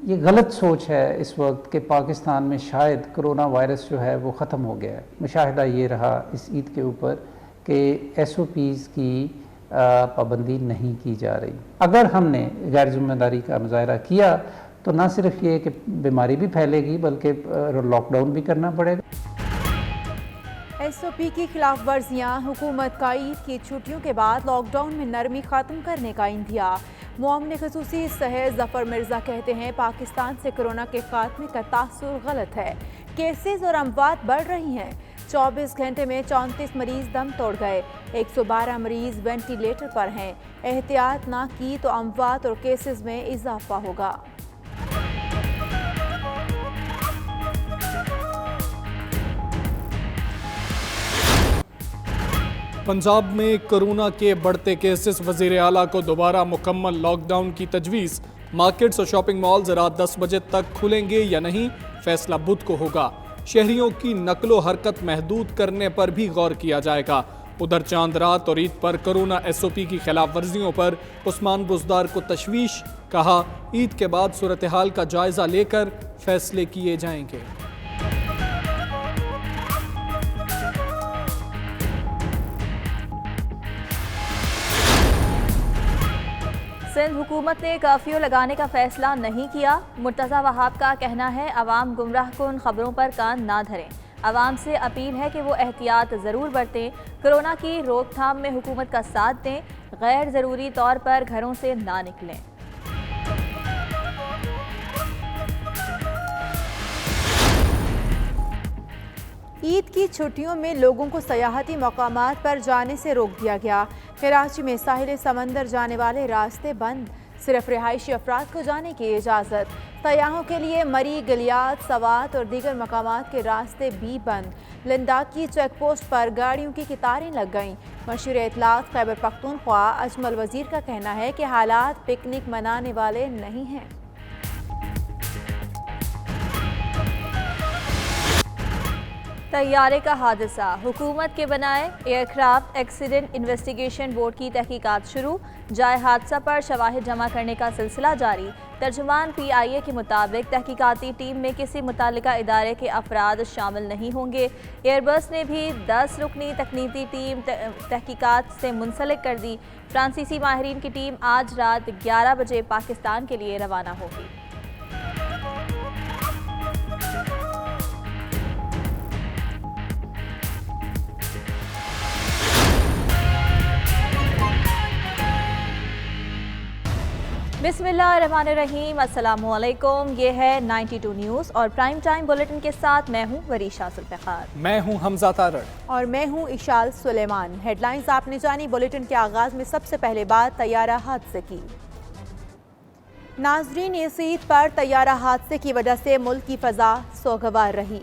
یہ غلط سوچ ہے اس وقت کہ پاکستان میں شاید کرونا وائرس جو ہے وہ ختم ہو گیا ہے۔ مشاہدہ یہ رہا اس عید کے اوپر کہ ایس او پیز کی پابندی نہیں کی جا رہی۔ اگر ہم نے غیر ذمہ داری کا مظاہرہ کیا تو نہ صرف یہ کہ بیماری بھی پھیلے گی بلکہ لاک ڈاؤن بھی کرنا پڑے گا۔ ایس او پی کی خلاف ورزیاں، حکومت کا عید کی چھٹیوں کے بعد لاک ڈاؤن میں نرمی ختم کرنے کا اندیا۔ معاون خصوصی سہیل ظفر مرزا کہتے ہیں پاکستان سے کرونا کے خاتمے کا تاثر غلط ہے۔ کیسز اور اموات بڑھ رہی ہیں۔ 24 گھنٹے میں 34 مریض دم توڑ گئے، 112 مریض وینٹی لیٹر پر ہیں۔ احتیاط نہ کی تو اموات اور کیسز میں اضافہ ہوگا۔ پنجاب میں کرونا کے بڑھتے کیسز، وزیر اعلیٰ کو دوبارہ مکمل لاک ڈاؤن کی تجویز۔ مارکیٹس اور شاپنگ مالز رات 10 بجے تک کھلیں گے یا نہیں، فیصلہ بدھ کو ہوگا۔ شہریوں کی نقل و حرکت محدود کرنے پر بھی غور کیا جائے گا۔ ادھر چاند رات اور عید پر کرونا ایس او پی کی خلاف ورزیوں پر عثمان بزدار کو تشویش، کہا عید کے بعد صورتحال کا جائزہ لے کر فیصلے کیے جائیں گے۔ سندھ حکومت نے کرفیو لگانے کا فیصلہ نہیں کیا۔ مرتضی وہاب کا کہنا ہے عوام گمراہ کن خبروں پر کان نہ دھریں۔ عوام سے اپیل ہے کہ وہ احتیاط ضرور برتیں، کرونا کی روک تھام میں حکومت کا ساتھ دیں، غیر ضروری طور پر گھروں سے نہ نکلیں۔ عید کی چھٹیوں میں لوگوں کو سیاحتی مقامات پر جانے سے روک دیا گیا۔ کراچی میں ساحل سمندر جانے والے راستے بند، صرف رہائشی افراد کو جانے کی اجازت۔ سیاحوں کے لیے مری، گلیات، سوات اور دیگر مقامات کے راستے بھی بند۔ لنداکی چیک پوسٹ پر گاڑیوں کی قطاریں لگ گئیں۔ مشیر اطلاعات خیبر پختونخوا اجمل وزیر کا کہنا ہے کہ حالات پکنک منانے والے نہیں ہیں۔ طیارے کا حادثہ، حکومت کے بنائے aircraft accident investigation board کی تحقیقات شروع، جائے حادثہ پر شواہد جمع کرنے کا سلسلہ جاری۔ ترجمان پی آئی اے کے مطابق تحقیقاتی ٹیم میں کسی متعلقہ ادارے کے افراد شامل نہیں ہوں گے۔ ایئر بس نے بھی 10 رکنی تکنیکی ٹیم تحقیقات سے منسلک کر دی۔ فرانسیسی ماہرین کی ٹیم آج رات 11 بجے پاکستان کے لیے روانہ ہوگی۔ بسم اللہ الرحمن الرحیم، السلام علیکم، یہ ہے 92 نیوز اور پرائم ٹائم بلیٹن کے ساتھ میں ہوں وریشہ ذوالفقار، میں ہوں حمزہ تارڑ اور میں ہوں اشال سلیمان۔ ہیڈ لائنز آپ نے جانی۔ بلیٹن کے آغاز میں سب سے پہلے بات طیارہ حادثے کی۔ ناظرین، اس عید پر طیارہ حادثے کی وجہ سے ملک کی فضا سوگوار رہی۔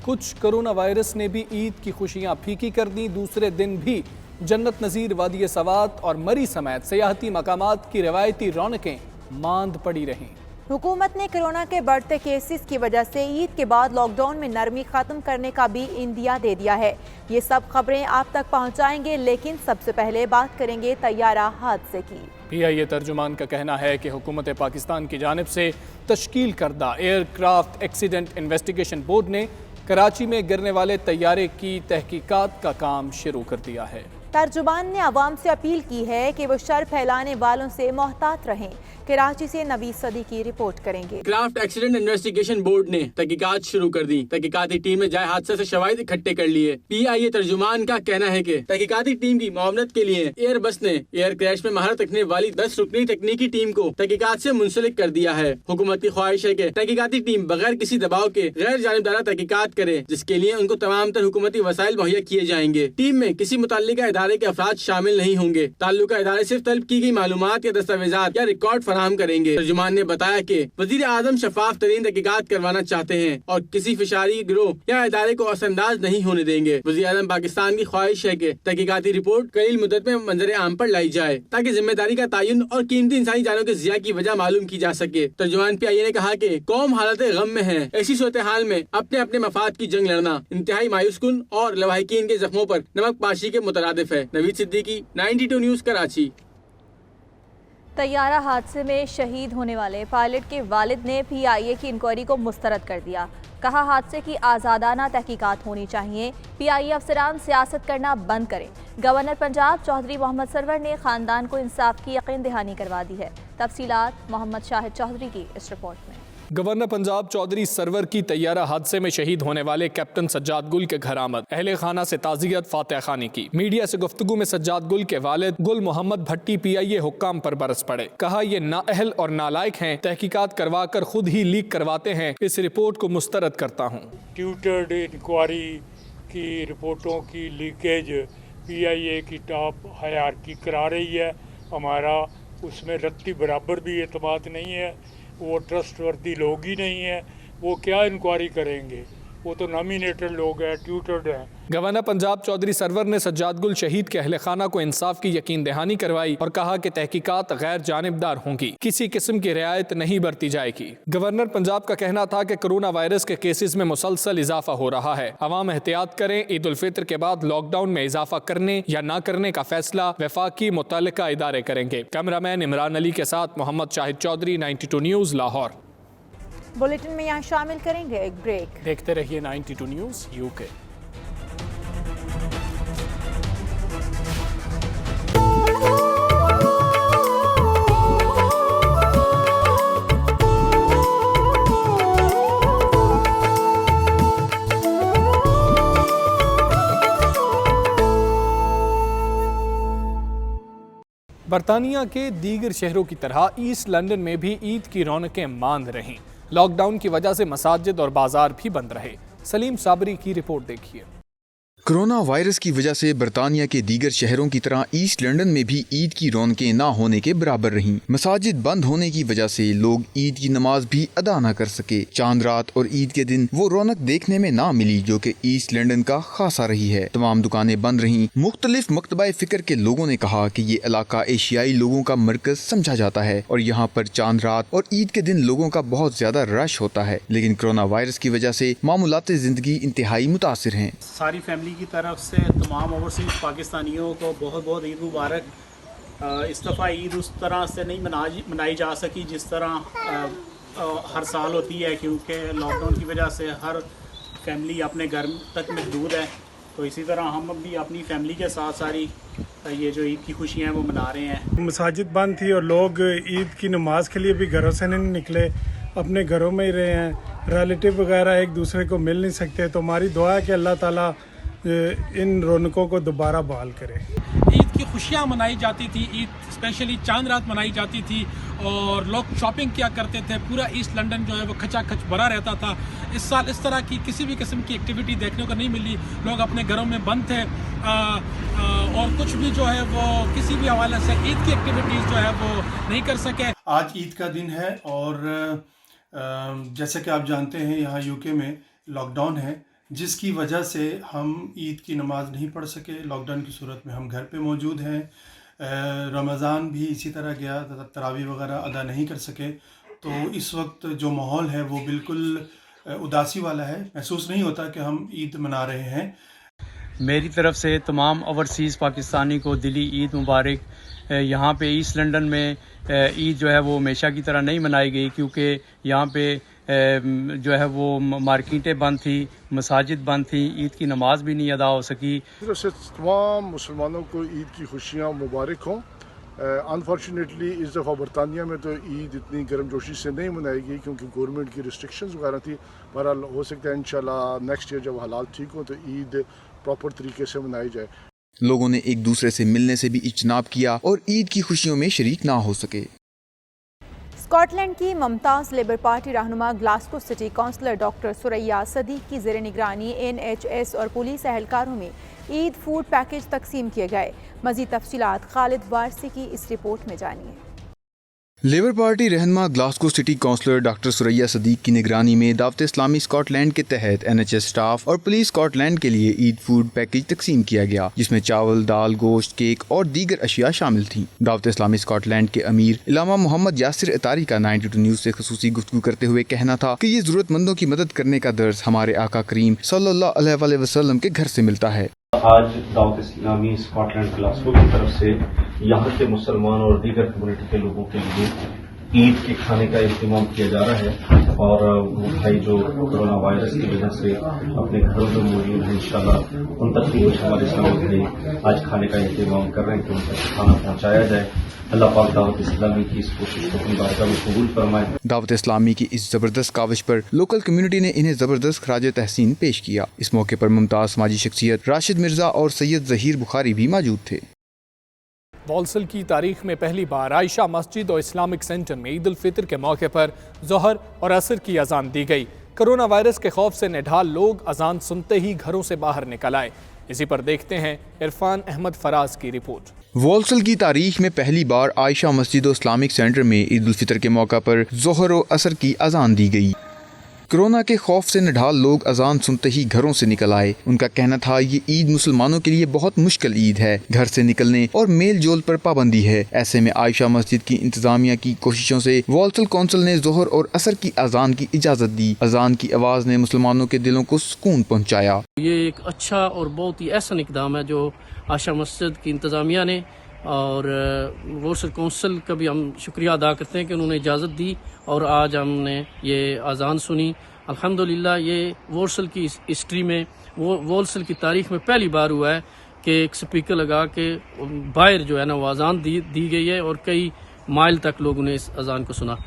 کچھ کرونا وائرس نے بھی عید کی خوشیاں پھیکی کر دیں۔ دوسرے دن بھی جنت نظیر وادی سوات اور مری سمیت سیاحتی مقامات کی روایتی رونقیں ماند پڑی رہیں۔ حکومت نے کرونا کے بڑھتے کیسز کی وجہ سے عید کے بعد لاک ڈاؤن میں نرمی ختم کرنے کا بھی اندیا دے دیا ہے۔ یہ سب خبریں آپ تک پہنچائیں گے، لیکن سب سے پہلے بات کریں گے طیارہ حادثے کی۔ پی آئی اے ترجمان کا کہنا ہے کہ حکومت پاکستان کی جانب سے تشکیل کردہ aircraft accident investigation board نے کراچی میں گرنے والے طیارے کی تحقیقات کا کام شروع کر دیا ہے۔ ترجمان نے عوام سے اپیل کی ہے کہ وہ شر پھیلانے والوں سے محتاط رہیں۔ کراچی سے نوید صدیقی رپورٹ کریں گے۔ کرافٹ ایکسیڈنٹ انویسٹیگیشن بورڈ نے تحقیقات شروع کر دی۔ تحقیقاتی ٹیم نے جائے حادثہ سے شواہد اکٹھے کر لیے۔ پی آئی اے ترجمان کا کہنا ہے کہ تحقیقاتی ٹیم کی معاونت کے لیے ایئر بس نے ایئر کریش میں مہارت رکھنے والی 10 رکنی تکنیکی ٹیم کو تحقیقات سے منسلک کر دیا ہے۔ حکومت کی خواہش ہے کہ تحقیقاتی ٹیم بغیر کسی دباؤ کے غیر جانبدارانہ تحقیقات کرے، جس کے لیے ان کو تمام تر حکومتی وسائل مہیا کیے جائیں گے۔ ٹیم میں کسی متعلقہ ادارے کے افراد شامل نہیں ہوں گے۔ تعلقہ ادارے صرف طلب کی گئی معلومات یا دستاویزات یا ریکارڈ فراہم کریں گے۔ ترجمان نے بتایا کہ وزیر اعظم شفاف ترین تحقیقات کروانا چاہتے ہیں اور کسی فشاری گروہ یا ادارے کو اثر انداز نہیں ہونے دیں گے۔ وزیر اعظم پاکستان کی خواہش ہے کہ تحقیقاتی رپورٹ قلیل مدت میں منظر عام پر لائی جائے تاکہ ذمہ داری کا تعین اور قیمتی انسانی جانوں کے ضیاع کی وجہ معلوم کی جا سکے۔ ترجمان پی آئی اے نے کہا کہ قوم حالت غم میں ہے۔ ایسی صورتحال میں اپنے اپنے مفاد کی جنگ لڑنا انتہائی مایوس کن اور لواحقین کے زخموں پر نمک پاشی کے مترادف ہے۔ نوید صدیقی، 92 نیوز، کراچی۔ طیارہ حادثے میں شہید ہونے والے پائلٹ کے والد نے PIA کی انکوائری کو مسترد کر دیا. کہا حادثے کی آزادانہ تحقیقات ہونی چاہیے. PIA افسران سیاست کرنا بند کریں. گورنر پنجاب چودھری محمد سرور نے خاندان کو انصاف کی یقین دہانی کروا دی ہے. تفصیلات محمد شاہد چودھری کی اس رپورٹ میں. گورنر پنجاب چودھری سرور کی طیارہ حادثے میں شہید ہونے والے کیپٹن سجاد گل کے گھر آمد. اہل خانہ سے تعزیت فاتح خانی کی. میڈیا سے گفتگو میں سجاد گل کے والد گل محمد بھٹی PIA حکام پر برس پڑے. کہا یہ نااہل اور نالائق ہیں. تحقیقات کروا کر خود ہی لیک کرواتے ہیں. اس رپورٹ کو مسترد کرتا ہوں. ٹیوٹرڈ انکوائری کی رپورٹوں کی لیکیج PIA کی ٹاپ ہائرارکی کرا رہی ہے. ہمارا اس میں رتی برابر بھی اعتماد نہیں ہے. وہ ٹرسٹ وردی لوگ ہی نہیں ہیں. وہ کیا انکوائری کریں گے؟ وہ تو نامینیٹڈ لوگ ہیں، ٹیوٹرڈ ہیں. گورنر پنجاب چودھری سرور نے سجاد گل شہید کے اہل خانہ کو انصاف کی یقین دہانی کروائی اور کہا کہ تحقیقات غیر جانبدار ہوں گی. کسی قسم کی رعایت نہیں برتی جائے گی. گورنر پنجاب کا کہنا تھا کہ کرونا وائرس کے کیسز میں مسلسل اضافہ ہو رہا ہے. عوام احتیاط کریں. عید الفطر کے بعد لاک ڈاؤن میں اضافہ کرنے یا نہ کرنے کا فیصلہ وفاقی متعلقہ ادارے کریں گے. کیمرہ مین عمران علی کے ساتھ محمد شاہد چودھری، 92 نیوز، لاہور. بلیٹن میں یہاں شامل کریں گے ایک بریک. دیکھتے رہیے 92 نیوز UK. برطانیہ کے دیگر شہروں کی طرح ایسٹ لندن میں بھی عید کی رونقیں ماند رہیں. لاک ڈاؤن کی وجہ سے مساجد اور بازار بھی بند رہے. سلیم صابری کی رپورٹ دیکھیے. کرونا وائرس کی وجہ سے برطانیہ کے دیگر شہروں کی طرح ایسٹ لندن میں بھی عید کی رونقیں نہ ہونے کے برابر رہیں. مساجد بند ہونے کی وجہ سے لوگ عید کی نماز بھی ادا نہ کر سکے. چاند رات اور عید کے دن وہ رونق دیکھنے میں نہ ملی جو کہ ایسٹ لندن کا خاصہ رہی ہے. تمام دکانیں بند رہیں. مختلف مکتبہ فکر کے لوگوں نے کہا کہ یہ علاقہ ایشیائی لوگوں کا مرکز سمجھا جاتا ہے اور یہاں پر چاند رات اور عید کے دن لوگوں کا بہت زیادہ رش ہوتا ہے. لیکن کرونا وائرس کی وجہ سے معمولات زندگی انتہائی متاثر ہیں. ساری فیملی کی طرف سے تمام اوورسیز پاکستانیوں کو بہت بہت عید مبارک. اس دفعہ عید اس طرح سے نہیں منائی جا سکی جس طرح ہر سال ہوتی ہے، کیونکہ لاک ڈاؤن کی وجہ سے ہر فیملی اپنے گھر تک محدود ہے. تو اسی طرح ہم بھی اپنی فیملی کے ساتھ ساری یہ جو عید کی خوشیاں ہیں وہ منا رہے ہیں. مساجد بند تھی اور لوگ عید کی نماز کے لیے بھی گھروں سے نہیں نکلے، اپنے گھروں میں ہی رہے ہیں. ریلیٹیو وغیرہ ایک دوسرے کو مل نہیں سکتے. تو ہماری دعا ہے کہ اللہ تعالیٰ ان رونقوں کو دوبارہ بحال کرے. عید کی خوشیاں منائی جاتی تھی، عید اسپیشلی چاند رات منائی جاتی تھی اور لوگ شاپنگ کیا کرتے تھے. پورا ایسٹ لندن جو ہے وہ کھچا کھچ بھرا رہتا تھا. اس سال اس طرح کی کسی بھی قسم کی ایکٹیویٹی دیکھنے کو نہیں ملی. لوگ اپنے گھروں میں بند تھے اور کچھ بھی جو ہے وہ کسی بھی حوالے سے عید کی ایکٹیویٹیز جو ہے وہ نہیں کر سکے. آج عید کا دن ہے اور جیسے کہ آپ جانتے ہیں یہاں UK میں لاک ڈاؤن ہے، جس کی وجہ سے ہم عید کی نماز نہیں پڑھ سکے. لاک ڈاؤن کی صورت میں ہم گھر پہ موجود ہیں. رمضان بھی اسی طرح گیا، تراویح وغیرہ ادا نہیں کر سکے. تو اس وقت جو ماحول ہے وہ بالکل اداسی والا ہے. محسوس نہیں ہوتا کہ ہم عید منا رہے ہیں. میری طرف سے تمام اوورسیز پاکستانی کو دلی عید مبارک. یہاں پہ ایسٹ لندن میں عید جو ہے وہ ہمیشہ کی طرح نہیں منائی گئی، کیونکہ یہاں پہ جو ہے وہ مارکیٹیں بند تھی، مساجد بند تھیں، عید کی نماز بھی نہیں ادا ہو سکی. طرف سے تمام مسلمانوں کو عید کی خوشیاں مبارک ہوں. انفارچونیٹلی اس دفعہ برطانیہ میں تو عید اتنی گرم جوشی سے نہیں منائی گئی کیونکہ گورنمنٹ کی ریسٹرکشنز وغیرہ تھی. بہرحال ہو سکتا ہے انشاءاللہ نیکسٹ ایئر جب حالات ٹھیک ہوں تو عید پراپر طریقے سے منائی جائے. لوگوں نے ایک دوسرے سے ملنے سے بھی اجتناب کیا اور عید کی خوشیوں میں شریک نہ ہو سکے. اسکاٹ لینڈ کی ممتاز لیبر پارٹی رہنما Glasgow city councillor doctor Suraiya Siddique کی زیر نگرانی NHS اور پولیس اہلکاروں میں عید فوڈ پیکج تقسیم کیے گئے. مزید تفصیلات خالد وارسی کی اس رپورٹ میں جانیے. لیبر پارٹی رہنما Glasgow city councillor doctor Suraiya Siddique کی نگرانی میں دعوت اسلامی اسکاٹ لینڈ کے تحت NHS سٹاف اور پولیس اسکاٹ لینڈ کے لیے عید فوڈ پیکج تقسیم کیا گیا، جس میں چاول، دال، گوشت، کیک اور دیگر اشیاء شامل تھیں. دعوت اسلامی اسکاٹ لینڈ کے امیر علامہ محمد یاسر اتاری کا 92 نیوز سے خصوصی گفتگو کرتے ہوئے کہنا تھا کہ یہ ضرورت مندوں کی مدد کرنے کا درس ہمارے آقا کریم صلی اللہ علیہ وسلم کے گھر سے ملتا ہے. آج دعوت اسلامی اسکاٹ لینڈ گلاسکو کی طرف سے यहाँ के मुसलमान और दीगर कम्युनिटी के लोगों के लिए ईद के खाने का इंतजाम किया जा रहा है और वो भाई जो कोरोना वायरस की वजह से अपने घरों में मौजूद हैं इंशाल्लाह उन तक भी कुछ हमारे इस्लामी भाई आज खाने का इंतजाम कर रहे हैं कि उन तक खाना पहुँचाया जाए। अल्लाह पाक दावत इस्लामी की इस कोशिश को अपनी बारगाह में कबूल फरमाए। दावत इस्लामी की इस जबरदस्त काविश पर लोकल कम्युनिटी ने इन्हें जबरदस्त खराज तहसीन पेश किया। इस मौके पर मुमताज समाजी शख्सियत राशिद मिर्जा और सैयद जहीर बुखारी भी मौजूद थे। वॉल्सल की तारीख में पहली बार आयशा मस्जिद और इस्लामिक सेंटर में ईद उल फितर के मौके पर ज़ोहर और असर की अजान दी गई। कोरोना वायरस के खौफ से निढाल लोग अजान सुनते ही घरों से बाहर निकल आए। इसी पर देखते हैं इरफान अहमद फराज की रिपोर्ट। वॉल्सल की तारीख में पहली बार आयशा मस्जिद और इस्लामिक सेंटर में ईद उल फितर के मौका पर ज़ोहर और असर की अजान दी गई। कोरोना के खौफ से निढाल लोग अजान सुनते ही घरों से निकल आए। उनका कहना था ये ईद मुसलमानों के लिए बहुत मुश्किल ईद है, घर से निकलने और मेल जोल पर पाबंदी है। ऐसे में आयशा मस्जिद की इंतजामिया की कोशिशों से वॉल्सल कौंसिल ने ज़ोहर और असर की अजान की इजाज़त दी। अजान की आवाज़ ने मुसलमानों के दिलों को सुकून पहुँचाया। ये एक अच्छा और बहुत ही ऐसा इक़दाम है जो आयशा मस्जिद की इंतजामिया ने और वॉल्सल कौंसिल का भी हम शुक्रिया अदा करते हैं कि उन्होंने इजाज़त दी और आज हमने ये अजान सुनी। अल्हम्दुलिल्लाह ये वॉल्सल की हिस्ट्री में वॉल्सल की तारीख में पहली बार हुआ है कि एक स्पीकर लगा के बाहर जो है ना वो अजान दी गई है और कई माइल तक लोगों ने इस अजान को सुना।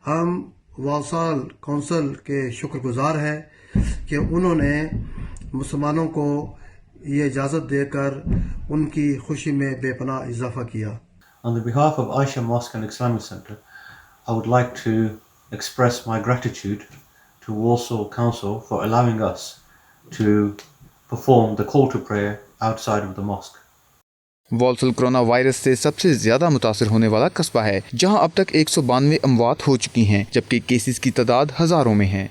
हम वॉल्सल कौंसिल के शुक्रगुजार हैं कि उन्होंने मुसलमानों को ये इजाज़त देकर उनकी खुशी में बेपनाह इजाफा किया। On the behalf of Aisha Mosque and Islamic Center, I would like to express my gratitude to Walsall Council for allowing us to perform the call to prayer outside of the mosque. Walsall corona virus से सबसे ज्यादा मुतासर होने वाला कस्बा है, जहां अब तक 192 अमवात हो चुकी हैं, जबकि केसेस की तादाद हजारों में है।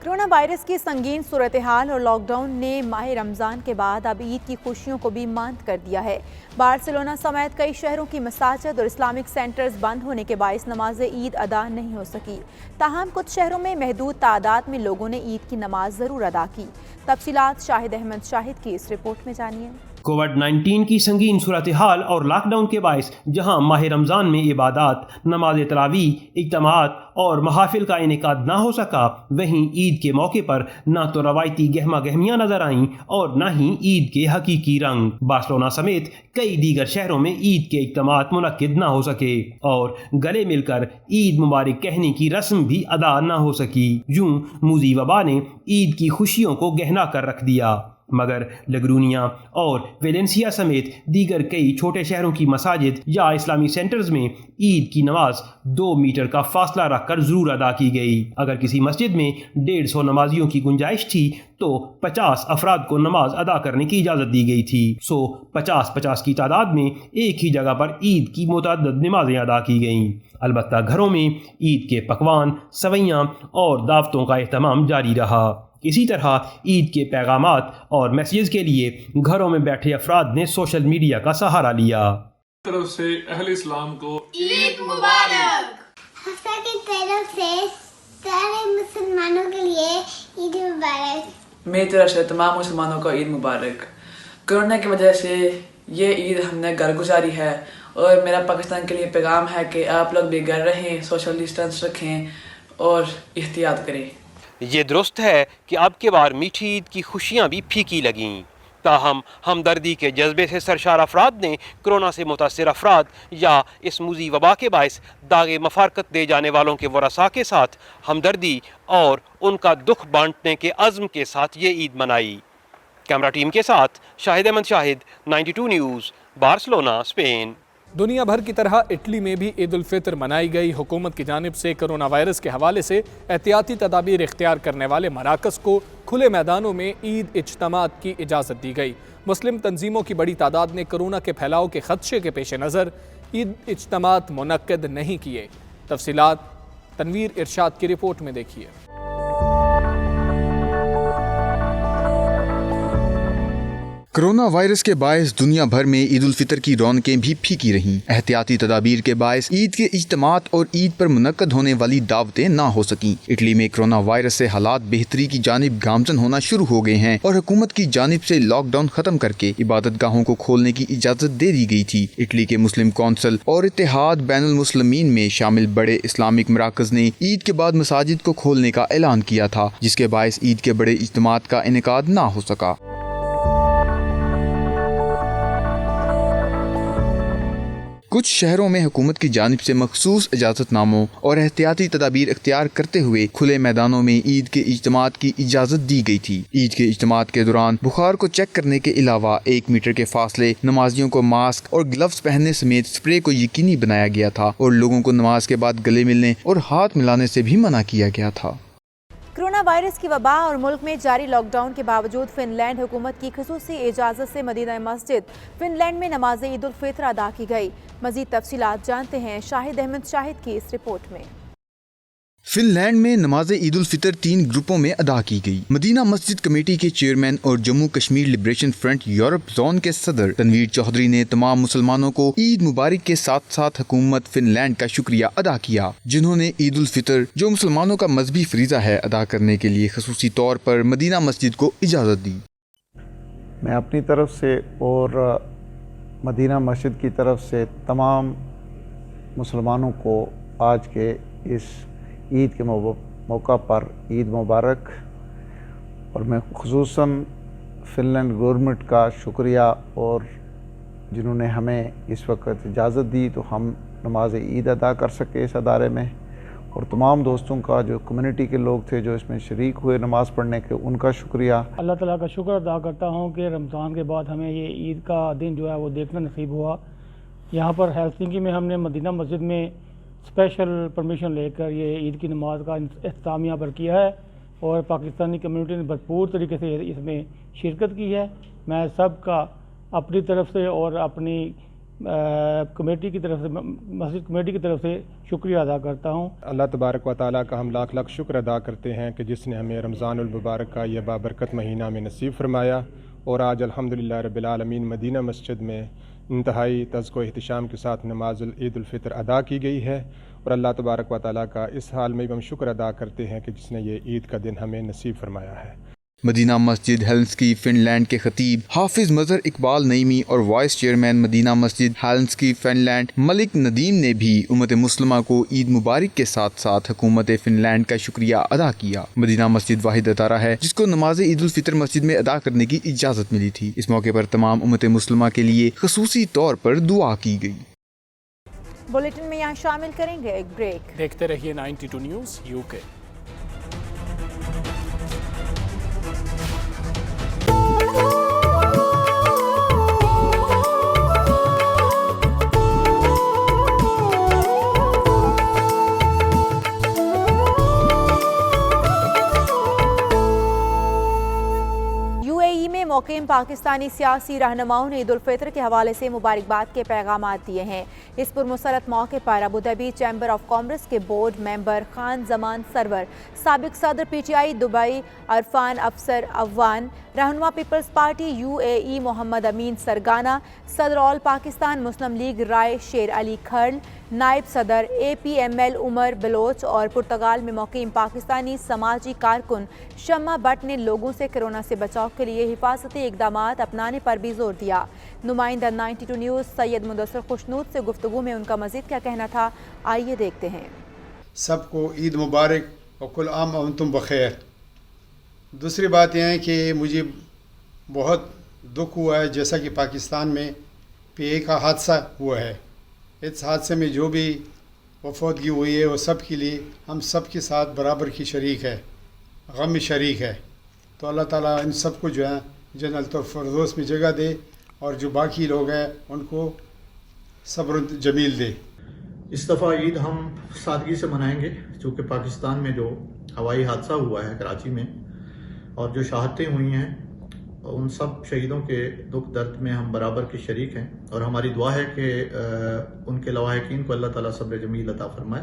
कोरोना वायरस की संगीन सूरत हाल और लॉकडाउन ने माह रमज़ान के बाद अब ईद की खुशियों को भी मांद कर दिया है। बार्सिलोना समेत कई शहरों की मसाजिद और इस्लामिक सेंटर्स बंद होने के बायस नमाज ईद अदा नहीं हो सकी। ताहम कुछ शहरों में महदूद तादाद में लोगों ने ईद की नमाज ज़रूर अदा की। तफसीलात शाहिद अहमद शाहिद की इस रिपोर्ट में जानिए। कोविड-19 की संगीन सूरत हाल और लॉकडाउन के बायस जहां माह रमज़ान में इबादत, नमाज तरावीह, इज्तिमात और महाफिल का इनेकाद ना हो सका, वहीं ईद के मौके पर न तो रवायती गहमा गहमियाँ नजर आईं और न ही ईद के हकीकी रंग। बार्सिलोना समेत कई दीगर शहरों में ईद के इज्तिमात मुनक्किद ना हो सके और गले मिलकर ईद मुबारक कहने की रस्म भी अदा न हो सकी। यूं मूजी वबा ने ईद की खुशियों को गहना कर रख दिया, मगर लगरूनिया और वेलेंसिया समेत दीगर कई छोटे शहरों की मसाजिद या इस्लामी सेंटर्स में ईद की नमाज 2 मीटर का फासला रखकर ज़रूर अदा की गई। अगर किसी मस्जिद में 150 नमाजियों की गुंजाइश थी तो 50 अफराद को नमाज अदा करने की इजाज़त दी गई थी। 50-50 की तादाद में एक ही जगह पर ईद की मुतअद्दिद नमाजें अदा की गईं। अलबत्ता घरों में ईद के पकवान, सवैयाँ और दावतों का एहतमाम जारी रहा। इसी तरह ईद के पैगामात और मैसेजेस के लिए घरों में बैठे अफराद ने सोशल मीडिया का सहारा लिया। तरफ से अहले इस्लाम को ईद मुबारक। हफ्ता की तरफ से सारे मुसलमानों के लिए ईद मुबारक। मेरी तरफ से तमाम मुसलमानों को ईद मुबारक। कोरोना की वजह से ये ईद हमने घर गुजारी है और मेरा पाकिस्तान के लिए पैगाम है कि आप लोग भी घर रहें, सोशल डिस्टेंस रखें और एहतियात करें। ये दुरुस्त है कि अब के बार मीठी ईद की खुशियाँ भी फीकी लगीं। ताहम हमदर्दी के जज्बे से सरशार अफराद ने कोरोना से मुतासिर अफराद या इस मूजी वबा के बायस दागे मफारकत दे जाने वालों के वरसा के साथ हमदर्दी और उनका दुख बांटने के अज़्म के साथ ये ईद मनाई। कैमरा टीम के साथ Shahid Ahmad Shahid, 92 news, Barcelona, Spain. दुनिया भर की तरह इटली में भी ईद उल फितर मनाई गई। हुकूमत की जानिब से कोरोना वायरस के हवाले से एहतियाती तदाबीर इख्तियार करने वाले मराकज़ को खुले मैदानों में ईद इज्तिमात की इजाज़त दी गई। मुस्लिम तंजीमों की बड़ी तादाद ने कोरोना के फैलाव के खदशे के पेश नज़र ईद इज्तिमात मुनक्किद नहीं किए। तफसीलात तनवीर इरशाद की रिपोर्ट में देखिए। कोरोना वायरस के बायस दुनिया भर में ईद उल फितर की रौनकें भी फीकी रहीं। एहतियाती तदाबीर के बायस ईद के इज्तिमात और ईद पर मुनक्कद होने वाली दावतें ना हो सकीं। इटली में कोरोना वायरस से हालात बेहतरी की जानिब गामजन होना शुरू हो गए हैं और हुकूमत की जानिब से लॉकडाउन खत्म करके इबादत गाहों को खोलने की इजाजत दे दी गई थी। इटली के मुस्लिम कौंसिल और इत्तेहाद बैनुल मुस्लिमीन में शामिल बड़े इस्लामिक मराकज ने ईद के बाद मसाजिद को खोलने का ऐलान किया था, जिसके बायस ईद के बड़े इज्तिमात का इनेकाद ना हो सका। कुछ शहरों में हुकूमत की जानिब से मखसूस इजाज़तनामों और एहतियाती तदाबीर इख्तियार करते हुए खुले मैदानों में ईद के इज्तिमात की इजाज़त दी गई थी। ईद के इज्तिमात के दौरान बुखार को चेक करने के अलावा 1 मीटर के फासले, नमाजियों को मास्क और ग्लव्स पहनने समेत स्प्रे को यकीनी बनाया गया था और लोगों को नमाज के बाद गले मिलने और हाथ मिलाने से भी मना किया गया था। कोरोना वायरस की वबा और मुल्क में जारी लॉकडाउन के बावजूद फिनलैंड हुकूमत की खुसूसी इजाज़त से मदीना मस्जिद फिनलैंड में नमाज ईद उल फितर अदा की गई। मजीद तफसीलात जानते हैं शाहिद अहमद शाहिद की इस रिपोर्ट में। फिनलैंड में नमाज ईद उल फितर 3 ग्रुपों में अदा की गई। मदीना मस्जिद कमेटी के चेयरमैन और Jammu Kashmir liberation front Europe zone के सदर तनवीर चौधरी ने तमाम मुसलमानों को ईद मुबारक के साथ साथ हुकूमत फिनलैंड का शुक्रिया अदा किया, जिन्होंने ईद उल फितर जो मुसलमानों का मजहबी फरीज़ा है अदा करने के लिए खसूसी तौर पर मदीना मस्जिद को इजाज़त दी। मैं अपनी तरफ से और मदीना मस्जिद की तरफ से तमाम मुसलमानों को आज के इस ईद के मौका पर ईद मुबारक, और मैं खुसूसन फिनलैंड गवर्नमेंट का शुक्रिया, और जिन्होंने हमें इस वक्त इजाज़त दी तो हम नमाज ईद अदा कर सके इस अदारे में, और तमाम दोस्तों का जो कम्युनिटी के लोग थे जो इसमें शरीक हुए नमाज़ पढ़ने के, उनका शुक्रिया। अल्लाह ताला का शुक्र अदा करता हूँ कि रमज़ान के बाद हमें ये ईद का दिन जो है वो देखना नसीब हुआ। यहाँ पर हेलसिंकी में हमने मदीना मस्जिद में स्पेशल परमिशन लेकर ये ईद की नमाज का इख्तिताम यहाँ पर किया है, और पाकिस्तानी कम्युनिटी ने भरपूर तरीके से इसमें शिरकत की है। मैं सबका अपनी तरफ से और अपनी कमेटी की तरफ से, मस्जिद कमेटी की तरफ से शुक्रिया अदा करता हूँ। अल्लाह तबारक व तआला का हम लाख लाख शुक्र अदा करते हैं कि जिसने हमें रमज़ानुल मुबारक का यह बाबरकत महीना में नसीब फरमाया, और आज अल्हम्दुलिल्लाह रब्बिल आलमीन मदीना मस्जिद में इंतहाई तज़्को एहतिशाम के साथ नमाज ईद उल फितर अदा की गई है, और अल्लाह तबारक व तआला का इस हाल में भी हम शुक्र अदा करते हैं कि जिसने ये ईद का दिन हमें नसीब फरमाया है। मदीना मस्जिद हेलेंस्की फिनलैंड के खतीब हाफिज मजहर इकबाल नईमी और वाइस चेयरमैन मदीना मस्जिद हेलेंस्की फिनलैंड मलिक नदीम ने भी उम्मत मुस्लिमा को ईद मुबारक के साथ साथ हुकूमत फिनलैंड का शुक्रिया अदा किया। मदीना मस्जिद वाहिद अदारा है जिसको नमाज ईद उल फितर मस्जिद में अदा करने की इजाज़त मिली थी। इस मौके पर तमाम उम्मत मुस्लिमा के लिए खसूसी तौर पर दुआ की गई। बुलेटिन में यहाँ शामिल करेंगे एक ब्रेक। देखते रहिए 92 न्यूज़ यूके। मुक़ीम पाकिस्तानी सियासी रहनुमाओं ने ईद उल फितर के हवाले से मुबारकबाद के पैगामात दिए हैं। इस पुरमसरत मौके पर अबूधाबी चैम्बर ऑफ कॉमर्स के बोर्ड मेंबर खान जमान सरवर, साबिक सदर PTI दुबई अरफान अफसर अवान, रहनुमा peoples party UAE Mohammad Amin Sargana, सदर all Pakistan Muslim league Rai Sher Ali खर्ल, नायब सदर APML उमर बलोच और पुर्तगाल में मुक़ीम पाकिस्तानी समाजी कारकुन शम्मा भट्ट ने लोगों से कोरोना से बचाव के लिए हिफाजती इक़दामात अपनाने पर भी जोर दिया। नुमाइंदा 92 न्यूज़ सैयद मुदस्सर खुशनूद से गुफ्तगू में उनका मज़ीद क्या कहना था, आइए देखते हैं। सबको ईद मुबारक और कुल आम व तुम बखैर। दूसरी बात यह है कि मुझे बहुत दुख हुआ है जैसा कि पाकिस्तान में PA का हादसा हुआ है। इस हादसे में जो भी वफादगी हुई है वो सब के लिए हम सब के साथ बराबर की शरीक है, गम में शरीक है। तो अल्लाह ताला इन सब को जो है जन्नत फ़िरदौस में जगह दे, और जो बाकी लोग हैं उनको सब्र जमील दे। इस दफ़ा ईद हम सादगी से मनाएंगे, चूँकि पाकिस्तान में जो हवाई हादसा हुआ है कराची में और जो शहादतें हुई हैं, उन सब शहीदों के दुख दर्द में हम बराबर के शरीक हैं, और हमारी दुआ है कि उनके लवाहिकीन को अल्लाह ताला सब्र जमील अता फरमाए।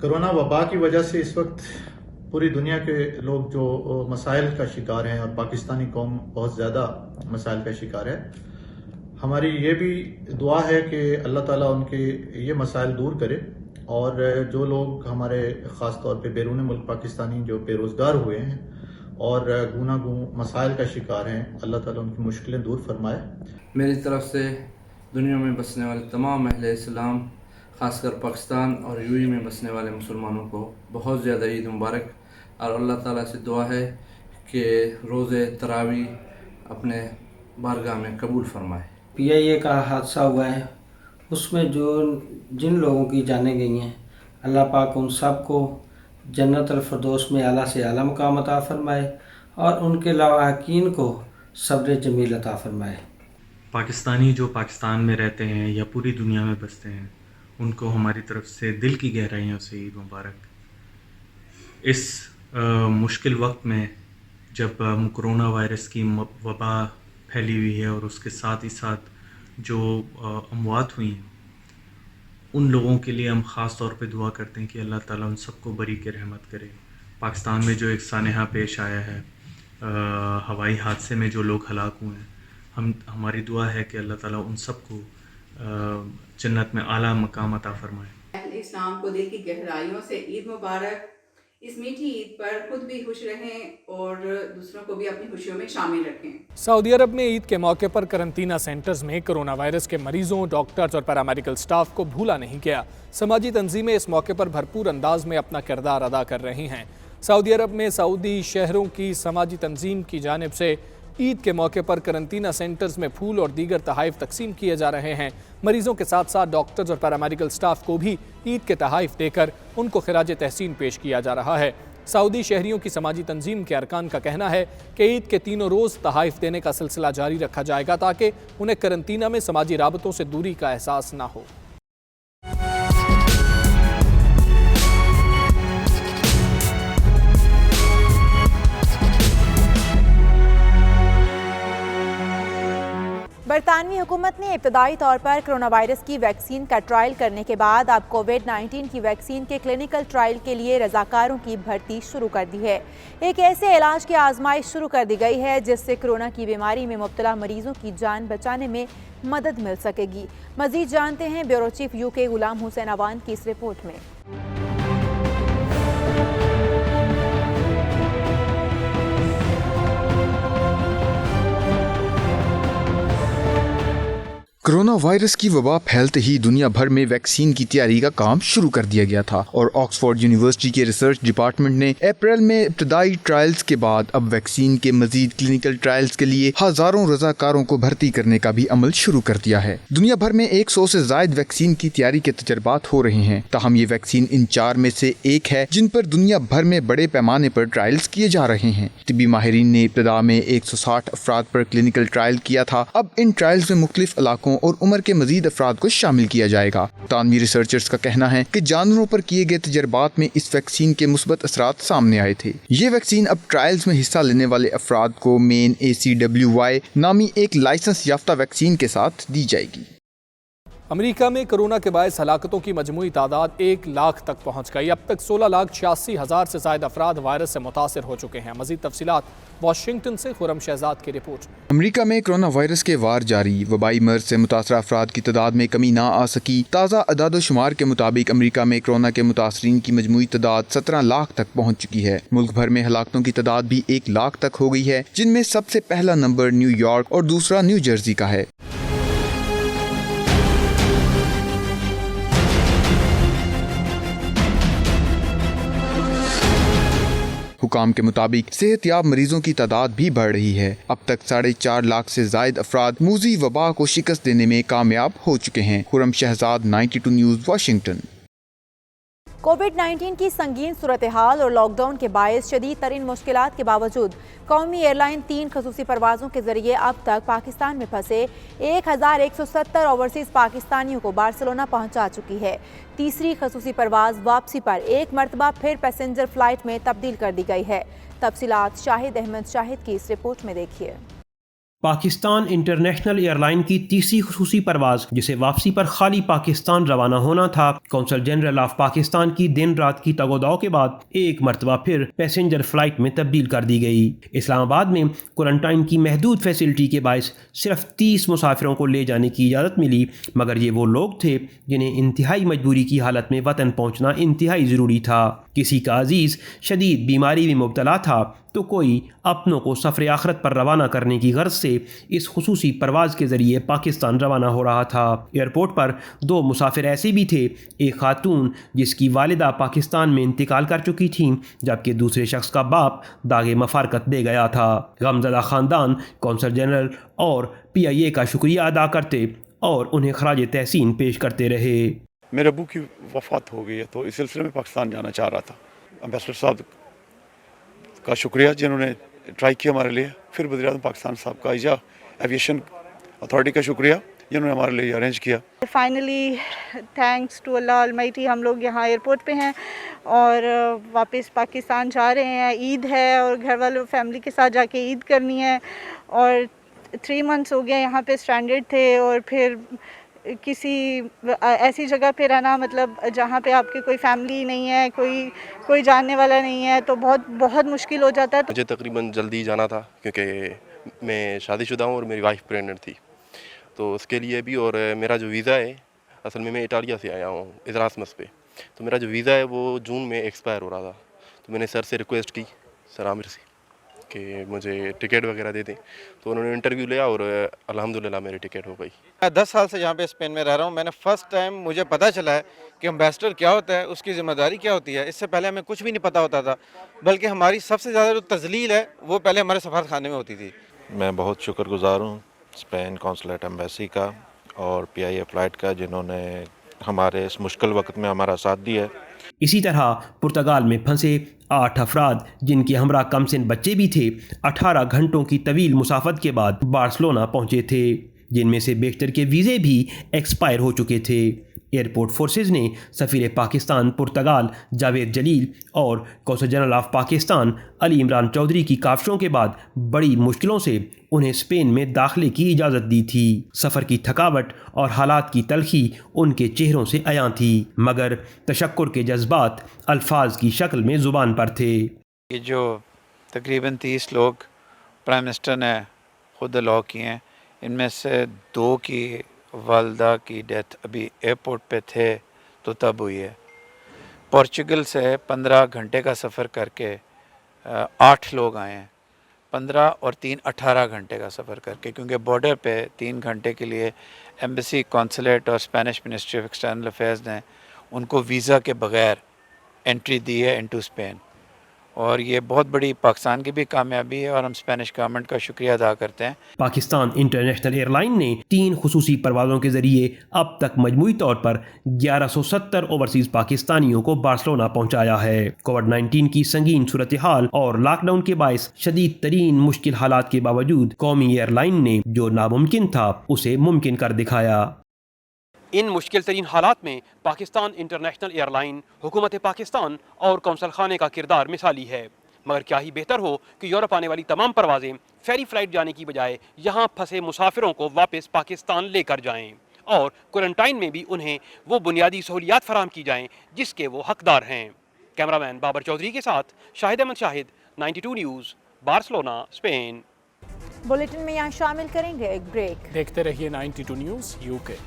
कोरोना वबा की वजह से इस वक्त पूरी दुनिया के लोग जो मसाइल का शिकार हैं और पाकिस्तानी कौम बहुत ज़्यादा मसाइल का शिकार है, हमारी ये भी दुआ है कि अल्लाह ताला उनके ये मसाइल दूर करे और जो लोग हमारे ख़ास तौर पे बैरून मुल्क पाकिस्तानी जो बेरोज़गार हुए हैं और गूनागू मसाइल का शिकार हैं, अल्लाह ताला उनकी मुश्किलें दूर फरमाए। मेरी तरफ से दुनिया में बसने वाले तमाम अहले इस्लाम, ख़ासकर पाकिस्तान और यूएई में बसने वाले मुसलमानों को बहुत ज़्यादा ईद मुबारक, और अल्लाह ताला से दुआ है कि रोज़े तरावी अपने बारगाह में कबूल फरमाए। PIA का हादसा हुआ है, उसमें जिन लोगों की जानें गई हैं, अल्लाह पाक उन सब को जन्नतुल फिरदौस में आला से आला मकाम अता फरमाए और उनके लवाहकीन को सब्र जमील अता फरमाए। पाकिस्तानी जो पाकिस्तान में रहते हैं या पूरी दुनिया में बसते हैं, उनको हमारी तरफ से दिल की गहराइयों से ईद मुबारक। इस मुश्किल वक्त में जब कोरोना वायरस की वबा फैली हुई है और उसके साथ ही साथ जो अमवात हुई हैं, उन लोगों के लिए हम ख़ास तौर पे दुआ करते हैं कि अल्लाह ताला उन सबको बरी के रहमत करे। पाकिस्तान में जो एक सानहा पेश आया है, हवाई हादसे में जो लोग हलाक हुए हैं, हमारी दुआ है कि अल्लाह ताला उन सबको जन्नत में आला मकाम अता फरमाए। अहले इस्लाम को दिल की गहराइयों से ईद मुबारक। इस मीठी ईद पर खुद भी खुश रहें और दूसरों को भी अपनी खुशियों में शामिल रखें। सऊदी अरब में ईद के मौके पर करंतना सेंटर्स में कोरोना वायरस के मरीजों, डॉक्टर्स और पैरामेडिकल स्टाफ को भूला नहीं गया। समाजी तंजीमें इस मौके पर भरपूर अंदाज में अपना किरदार अदा कर रही हैं। सऊदी अरब में सऊदी शहरों की समाजी तंजीम की जानिब से ईद के मौके पर करंतना सेंटर्स में फूल और दीगर तहाइफ तकसीम किए जा रहे हैं। मरीजों के साथ साथ डॉक्टर्स और पैरामेडिकल स्टाफ को भी ईद के तहाइफ देकर उनको खिराज तहसीन पेश किया जा रहा है। सऊदी शहरियों की समाजी तंजीम के अरकान का कहना है कि ईद के तीनों रोज़ तहाइफ देने का सिलसिला जारी रखा जाएगा ताकि उन्हें करंतना में समाजी राबतों से दूरी का एहसास ना हो। बरतानवी हुकूमत ने इब्तदाई तौर पर कोरोना वायरस की वैक्सीन का ट्रायल करने के बाद अब कोविड-19 की वैक्सीन के क्लिनिकल ट्रायल के लिए रजाकारों की भर्ती शुरू कर दी है। एक ऐसे इलाज की आजमाइश शुरू कर दी गई है जिससे कोरोना की बीमारी में मुब्तला मरीजों की जान बचाने में मदद मिल सकेगी। मजीद जानते हैं bureau chief UK Ghulam Hussain Awan की इस रिपोर्ट में। कोरोना वायरस की वबा फैलते ही दुनिया भर में वैक्सीन की तैयारी का काम शुरू कर दिया गया था और ऑक्सफोर्ड यूनिवर्सिटी के रिसर्च डिपार्टमेंट ने अप्रैल में इब्तदाई ट्रायल्स के बाद अब वैक्सीन के मजीद क्लिनिकल ट्रायल्स के लिए हजारों रजाकारों को भर्ती करने का भी अमल शुरू कर दिया है। दुनिया भर में 100 से जायद वैक्सीन की तैयारी के तजर्बात हो रहे हैं, ताहम ये वैक्सीन इन 4 में से एक है जिन पर दुनिया भर में बड़े पैमाने पर ट्रायल्स किए जा रहे हैं। तिब्बी माहिरीन ने इब्तदा में 160 अफराद पर क्लिनिकल ट्रायल किया था। अब इन ट्रायल्स में मुख्तलिफ इलाकों और उम्र के मजीद अफराद को शामिल किया जाएगा। तानवी रिसर्चर्स का कहना है कि जानवरों पर किए गए तजर्बात में इस वैक्सीन के मुस्बत असरात सामने आए थे। ये वैक्सीन अब ट्रायल्स में हिस्सा लेने वाले अफराद को मेन ACWY नामी एक लाइसेंस याफ्ता वैक्सीन के साथ दी जाएगी। अमेरिका में कोरोना के बायस हलाकतों की मजमूई तादाद 1 लाख तक पहुँच गई। अब तक 16,86,000 से ज्यादा अफराद वायरस से मुतासर हो चुके हैं। मजीद तफसीलात वाशिंगटन से खुरम शहजाद की रिपोर्ट। अमेरिका में कोरोना वायरस के वार जारी, वबाई मर्ज से मुतासरा अफराद की तादाद में कमी ना आ सकी। ताज़ा अदाद-ओ-शुमार के मुताबिक अमेरिका में कोरोना के मुतासरीन की मजमूई तादाद 17 लाख तक पहुँच चुकी है। मुल्क भर में हलाकतों की तादाद भी 1 लाख तक हो गई है, जिनमें सबसे पहला नंबर न्यूयॉर्क और दूसरा न्यू जर्सी का है। हुकाम के मुताबिक सेहतयाब मरीजों की तादाद भी बढ़ रही है। अब तक 4.5 लाख से जायद अफराद मूजी वबा को शिकस्त देने में कामयाब हो चुके हैं। Khurram Shahzad, 92 news, Washington. कोविड-19 की संगीन सूरत हाल और लॉकडाउन के बायस शदीद तरीन मुश्किलात के बावजूद कौमी एयरलाइन 3 खसूसी परवाज़ों के जरिए अब तक पाकिस्तान में फंसे 1170 ओवरसीज़ पाकिस्तानियों को बार्सिलोना पहुंचा चुकी है। तीसरी खसूसी परवाज़ वापसी पर एक मरतबा फिर पैसेंजर फ्लाइट में तब्दील कर दी गई है। तफसीलात शाहिद अहमद शाहिद की इस रिपोर्ट में देखिए। पाकिस्तान इंटरनेशनल एयरलाइन की तीसरी खुसूसी परवाज़ जिसे वापसी पर खाली पाकिस्तान रवाना होना था, कौंसल जनरल ऑफ पाकिस्तान की दिन रात की तगोदाव के बाद एक मरतबा फिर पैसेंजर फ्लाइट में तब्दील कर दी गई। इस्लामाबाद में क्वारंटाइन की महदूद फैसिलिटी के बायस सिर्फ 30 मुसाफिरों को ले जाने की इजाज़त मिली, मगर ये वो लोग थे जिन्हें इंतहाई मजबूरी की हालत में वतन पहुँचना इंतहाई ज़रूरी था। किसी का अजीज़ शदीद बीमारी में मुब्तला था तो कोई अपनों को सफ़र आखरत पर रवाना करने की गर्ज से इस खुसूसी परवाज़ के ज़रिए पाकिस्तान रवाना हो रहा था। एयरपोर्ट पर 2 मुसाफिर ऐसे भी थे, एक खातून जिसकी वालिदा पाकिस्तान में इंतकाल कर चुकी थी, जबकि दूसरे शख्स का बाप दागे मफारकत दे गया था। गमज़दा ख़ानदान कौंसल जनरल और PIA का शुक्रिया अदा करते और उन्हें खराज तहसीन पेश करते रहे। मेरे अबू की वफ़ात हो गई है तो इस सिलसिले में पाकिस्तान जाना चाह रहा था। एम्बेसडर साहब का शुक्रिया जिन्होंने ट्राई किया हमारे लिए, फिर वज़ीर-ए-आज़म पाकिस्तान साहब का इजा एविएशन अथॉरिटी का शुक्रिया जिन्होंने हमारे लिए अरेंज किया। फाइनली थैंक्स टू अल्लाह ऑलमाइटी हम लोग यहाँ एयरपोर्ट पे हैं और वापस पाकिस्तान जा रहे हैं। ईद है और घर वालों फैमिली के साथ जाके ईद करनी है और 3 मंथ्स हो गए यहाँ पे स्ट्रैंडेड थे और फिर किसी ऐसी जगह पे रहना, मतलब जहाँ पे आपके कोई फैमिली नहीं है, कोई जानने वाला नहीं है, तो बहुत मुश्किल हो जाता है। मुझे तकरीबन जल्दी जाना था क्योंकि मैं शादीशुदा हूँ और मेरी वाइफ प्रेग्नेंट थी, तो उसके लिए भी। और मेरा जो वीज़ा है, असल में मैं इटालिया से आया हूँ इरास्मस पे, तो मेरा जो वीज़ा है वो जून में एक्सपायर हो रहा था। तो मैंने सर से रिक्वेस्ट की, सर आमिर से, कि मुझे टिकट वगैरह दे दें, तो उन्होंने इंटरव्यू लिया और अल्हम्दुलिल्लाह मेरी टिकट हो गई। मैं 10 साल से यहाँ पे स्पेन में रह रहा हूँ। मैंने फ़र्स्ट टाइम मुझे पता चला है कि एम्बेसडर क्या होता है, उसकी ज़िम्मेदारी क्या होती है। इससे पहले हमें कुछ भी नहीं पता होता था, बल्कि हमारी सबसे ज़्यादा जो तजलील है वो पहले हमारे सफारत खाने में होती थी। मैं बहुत शुक्रगुजार हूँ स्पेन कौंसलेट एम्बेसी का और PIA फ़्लाइट का, जिन्होंने हमारे इस मुश्किल वक्त में हमारा साथ दिया है। इसी तरह पुर्तगाल में फंसे 8 अफराद जिनके हमरा कमसिन बच्चे भी थे 18 घंटों की तवील मुसाफत के बाद बार्सिलोना पहुंचे थे, जिनमें से बेशतर के वीज़े भी एक्सपायर हो चुके थे। एयरपोर्ट फोर्सेस ने सफ़ीर पाकिस्तान पुर्तगाल जावेद जलील और consul general of Pakistan Ali Imran Chaudhry की काविशों के बाद बड़ी मुश्किलों से उन्हें स्पेन में दाखिले की इजाज़त दी थी। सफ़र की थकावट और हालात की तलखी उनके चेहरों से अयां थी, मगर तशक्कुर के जज्बात अल्फाज की शक्ल में ज़ुबान पर थे। ये जो तकरीबन 30 लोग प्राइम मिनिस्टर ने खुद अलाउ किए हैं, इनमें से 2 की वालदा की डेथ अभी एयरपोर्ट पे थे तो तब हुई है। पोर्चुगल से 15 घंटे का सफ़र करके 8 लोग आए हैं, 15 और 3 18 घंटे का सफ़र करके, क्योंकि बॉर्डर पे 3 घंटे के लिए एम्बेसी कौंसलेट और Spanish ministry of external affairs ने उनको वीज़ा के बग़ैर एंट्री दी है इनटू स्पेन। और ये बहुत बड़ी पाकिस्तान की भी कामयाबी है और हम स्पेनिश गवर्नमेंट का शुक्रिया अदा करते हैं। पाकिस्तान इंटरनेशनल एयरलाइन ने 3 खुसूसी परवाज़ों के ज़रिए अब तक मजमूई तौर पर 1170 ओवरसीज़ पाकिस्तानियों को बार्सिलोना पहुँचाया है। कोविड-19 की संगीन सूरत हाल और लॉकडाउन के बायस शदीद तरीन मुश्किल हालात के बावजूद कौमी एयरलाइन ने जो नामुमकिन था उसे मुमकिन कर दिखाया। इन मुश्किल तरीन हालात में पाकिस्तान इंटरनेशनल एयरलाइन, हुकूमत पाकिस्तान और कौंसल खाने का किरदार मिसाली है। मगर क्या ही बेहतर हो कि यूरोप आने वाली तमाम परवाज़ें फेरी फ़्लाइट जाने की बजाय यहाँ फंसे मुसाफिरों को वापस पाकिस्तान लेकर जाएँ और क्वारंटाइन में भी उन्हें वो बुनियादी सहूलियात फराहम की जाएँ जिसके वो हकदार हैं। कैमरामैन बाबर चौधरी के साथ Shahid Ahmad Shahid, 92 news, Barcelona, Spain. Bulletin में यहाँ शामिल करेंगे एक ब्रेक। देखते रहिए 92 न्यूज़ UK।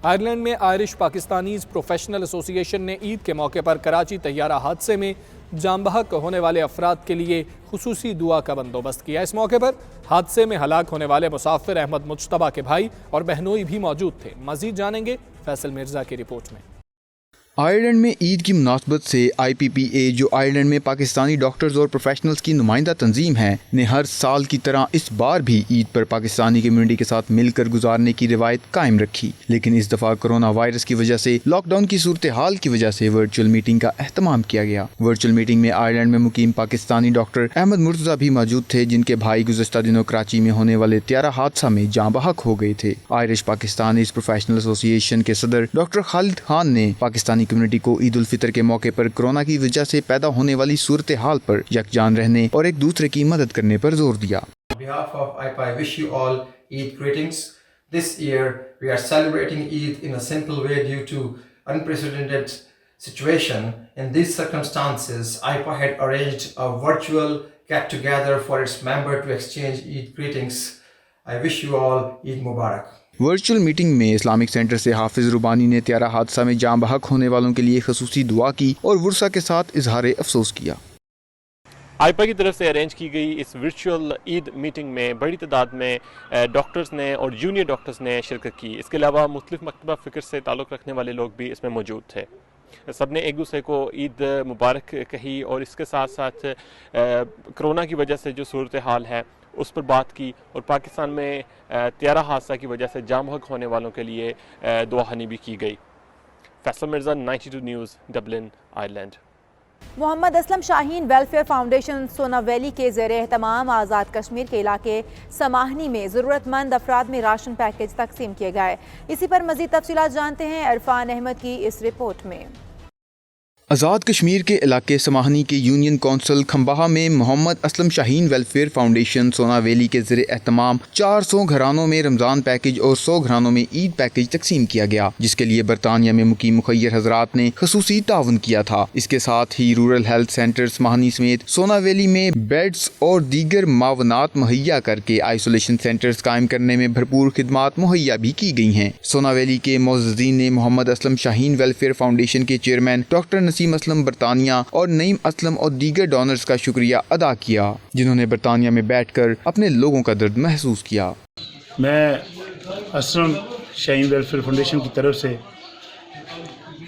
आयरलैंड में आयरिश पाकिस्तानीज प्रोफेशनल एसोसिएशन ने ईद के मौके पर कराची तैयारा हादसे में जान बहक होने वाले अफराद के लिए खुसूसी दुआ का बंदोबस्त किया। इस मौके पर हादसे में हलाक होने वाले मुसाफिर अहमद मुज्तबा के भाई और बहनोई भी मौजूद थे। मजीद जानेंगे फैसल मिर्जा की रिपोर्ट में। आयरलैंड में ईद की मुनासबत से IPPA जो आयरलैंड में पाकिस्तानी डॉक्टर्स और प्रोफेशनल्स की नुमाइंदा तंजीम है ने हर साल की तरह इस बार भी ईद पर पाकिस्तानी कम्युनिटी के साथ मिलकर गुजारने की रिवायत कायम रखी, लेकिन इस दफा कोरोना वायरस की वजह से लॉकडाउन की सूरत हाल की वजह से वर्चुअल मीटिंग का एहतमाम किया गया। वर्चुअल मीटिंग में आयरलैंड में मुकीम पाकिस्तानी डॉक्टर अहमद मुर्तजा भी मौजूद थे, जिनके भाई गुज़श्ता दिनों कराची में होने वाले त्यारा हादसा में जाँ बहक हो गए थे। आयरिश पाकिस्तानी प्रोफेशनल एसोसिएशन के सदर डॉक्टर खालिद खान ने पाकिस्तानी कम्युनिटी को ईद उल फितर के मौके पर कोरोना की वजह से पैदा होने वाली सूरत हाल पर यकजान रहने और एक दूसरे की मदद करने पर जोर दिया। On behalf of IPA, I wish you all Eid greetings. This year we are celebrating Eid in a simple way due to unprecedented situation. In these circumstances, IPA had arranged a virtual get together for its member to exchange Eid greetings. I wish you all Eid Mubarak. Virtual meeting में Islamic centre से हाफिज रुबानी ने त्यारा हादसा में जाँ बहक होने वालों के लिए खसूसी दुआ की और वर्षा के साथ इजहार अफसोस किया। आईपा की तरफ से अरेंज की गई इस वर्चुअल ईद मीटिंग में बड़ी तादाद में डॉक्टर्स ने और जूनियर डॉक्टर्स ने शिरकत की। इसके अलावा मुख्तलिफ मकतबा फ़िक्र से ताल्लुक़ रखने वाले लोग भी इसमें मौजूद थे। सब ने एक दूसरे को ईद मुबारक कही और इसके साथ साथ कोरोना की वजह से जो सूरत हाल है उस पर बात की और पाकिस्तान में त्यारा हादसा की वजह से जाम बहक होने वालों के लिए दुआहानी भी की गई। Faisal Mirza, 92 news, Dublin, Ireland. Mohammad Aslam Shaheen welfare foundation Sona valley के ज़ेर एहतमाम आज़ाद कश्मीर के इलाके समाहनी में ज़रूरतमंद अफराद में राशन पैकेज तकसीम किए गए। इसी पर मज़ीद तफसीलात जानते हैं इरफान अहमद की इस रिपोर्ट में। आज़ाद कश्मीर के इलाके समाहनी के यूनियन कौंसिल खम्बाहा में Mohammad Aslam Shaheen welfare foundation Sona valley के ज़रिए एहतमाम 400 घरानों में रमज़ान पैकेज और 100 घरानों में ईद पैकेज तकसीम किया गया, जिसके लिए बरतानिया में मुकीम मुखय्यर हजरात ने खसूसी ताउन किया था। इसके साथ ही रूरल हेल्थ सेंटर समाहनी समेत सोना वैली में बेड्स और दीगर मावनात मुहैया करके आइसोलेशन सेंटर्स कायम करने में भरपूर खिदमात मुहैया भी की गई हैं। सोना वैली के मोअज़्ज़ीन ने मोहम्मद असलम शाहीन वेलफेयर फाउंडेशन के चेयरमैन डॉक्टर नसीम असलम बरतानिया और नईम असलम और दीगर डोनर्स का शुक्रिया अदा किया, जिन्होंने बरतानिया में बैठकर अपने लोगों का दर्द महसूस किया। मैं असलम शाहीन वेलफेयर फाउंडेशन की तरफ से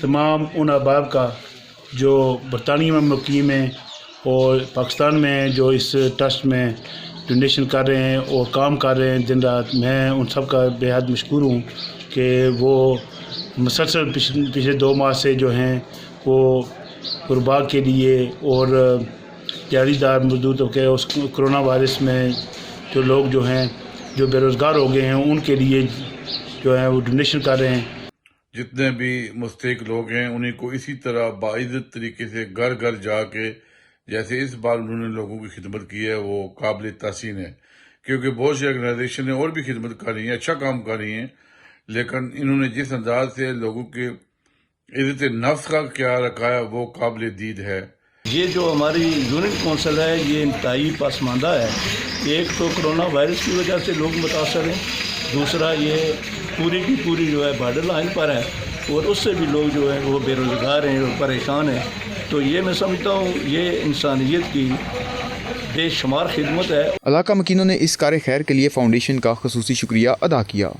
तमाम उन अहबाब का जो बरतानिया में मुकीम हैं और पाकिस्तान में जो इस ट्रस्ट में डोनेशन कर रहे हैं और काम कर रहे हैं दिन रात, मैं उन सब का बेहद मशकूर हूँ कि वो मुसलसल पिछले 2 माह से जो हैं वो गुरबा के लिए और दिहाड़ीदार मजदूर के उस कोरोना वायरस में जो लोग जो हैं जो बेरोज़गार हो गए हैं उनके लिए जो है वो डोनेशन कर रहे हैं। जितने भी मुस्तहिक लोग हैं उन्हीं को इसी तरह बाइज़्ज़त तरीके से घर घर जाके जैसे इस बार उन्होंने लोगों की खिदमत की है वो काबिल तहसीन है, क्योंकि बहुत सी ऑर्गेनाइजेशन ने और भी खिदमत कर रही हैं, अच्छा काम कर रही हैं, लेकिन इन्होंने जिस अंदाज से लोगों के इज़्ज़त नफ्स का क्या रखा है वो काबिल दीद है। ये जो हमारी यूनियन कौंसिल है ये इंतहाई पसमानदा है। एक तो कोरोना वायरस की वजह से लोग मुतासर हैं, दूसरा ये पूरी की पूरी जो है बॉर्डर लाइन पर है और उससे भी लोग जो है वो बेरोज़गार हैं और परेशान हैं। तो ये मैं समझता हूँ ये इंसानियत की बेशुमार खिदमत है। इलाका मकीनों ने इस कार्य खैर के लिए फाउंडेशन का खसूसी शुक्रिया अदा किया।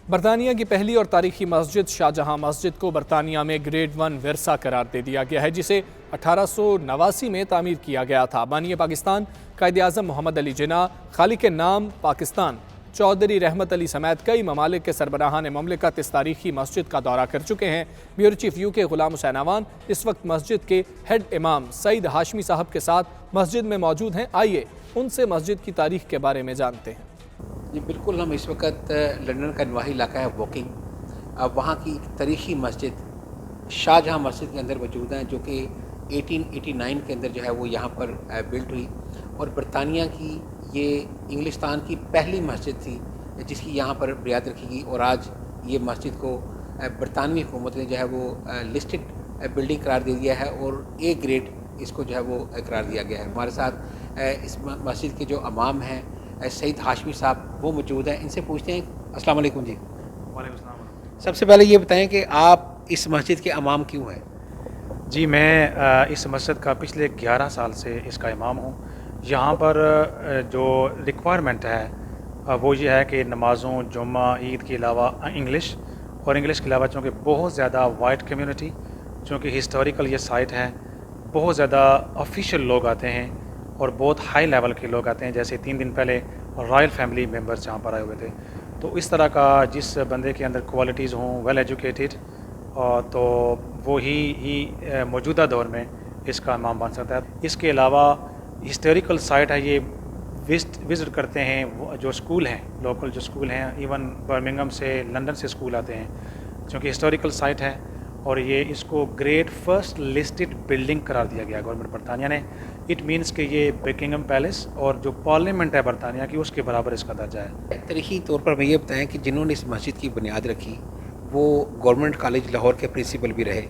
बरतानिया की पहली और तारीखी मस्जिद शाहजहां मस्जिद को बरतानिया में ग्रेड 1 विरसा करार दे दिया गया है, जिसे 1889 में तामीर किया गया था। बानी पाकिस्तान कायद-ए-आज़म मोहम्मद अली जिन्ना, खालिक नाम पाकिस्तान चौधरी रहमत अली समेत कई ममालिक के सरबराहान ममलिकत इस तारीखी मस्जिद का दौरा कर चुके हैं। Bureau chief UK Ghulam Hussain Awan इस वक्त मस्जिद के हेड इमाम सईद हाशमी साहब के साथ मस्जिद में मौजूद हैं। आइए उनसे मस्जिद की तारीख के बारे में जानते हैं। जी बिल्कुल, हम इस वक्त लंदन का नवाही इलाका है वॉकिंग, अब वहाँ की तारीखी मस्जिद शाहजहां मस्जिद के अंदर मौजूद हैं, जो कि 1889 के अंदर जो है वो यहाँ पर बिल्ट हुई और बरतानिया की ये इंग्लिस्तान की पहली मस्जिद थी जिसकी यहाँ पर बुनियाद रखी गई और आज ये मस्जिद को बरतानवी हुकूमत ने जो है वो लिस्टेड बिल्डिंग करार दे दिया है और A ग्रेड इसको जो है वो करार दिया गया है। हमारे साथ इस मस्जिद के जो इमाम हैं सईद हाशमी साहब वो मौजूद हैं, इनसे पूछते हैं। अस्सलाम वालेकुम जी। वालेकुम सलाम। सबसे पहले ये बताएं कि आप इस मस्जिद के इमाम क्यों हैं? जी मैं इस मस्जिद का पिछले 11 साल से इसका इमाम हूँ। यहाँ पर जो रिक्वायरमेंट है वो ये है कि नमाज़ों जुम्मा ईद के अलावा इंग्लिश के अलावा चूँकि बहुत ज़्यादा वाइट कम्युनिटी, चूँकि हिस्टोरिकल ये साइट है, बहुत ज़्यादा ऑफिशियल लोग आते हैं और बहुत हाई लेवल के लोग आते हैं। जैसे 3 दिन पहले रॉयल फैमिली मेम्बर्स यहाँ पर आए हुए थे। तो इस तरह का जिस बंदे के अंदर क्वालिटीज़ हों, वेल एजुकेटेड, तो वो ही मौजूदा दौर में इसका इमाम बन सकता है। इसके अलावा हिस्टोरिकल साइट है, ये विज़िट करते हैं जो स्कूल हैं, लोकल जो स्कूल हैं, इवन बर्मिंघम से, लंदन से स्कूल आते हैं, क्योंकि हिस्टोरिकल साइट है। और ये इसको ग्रेट फर्स्ट लिस्टेड बिल्डिंग करार दिया गया गवर्नमेंट बरतानिया ने। इट मीन्स कि ये बकिंघम पैलेस और जो पार्लियामेंट है बरतानिया की, उसके बराबर इसका दर्जा है। तारीखी तौर पर मैं ये बताएं कि जिन्होंने इस मस्जिद की बुनियाद रखी वो गवर्नमेंट कॉलेज लाहौर के प्रिंसिपल भी रहे,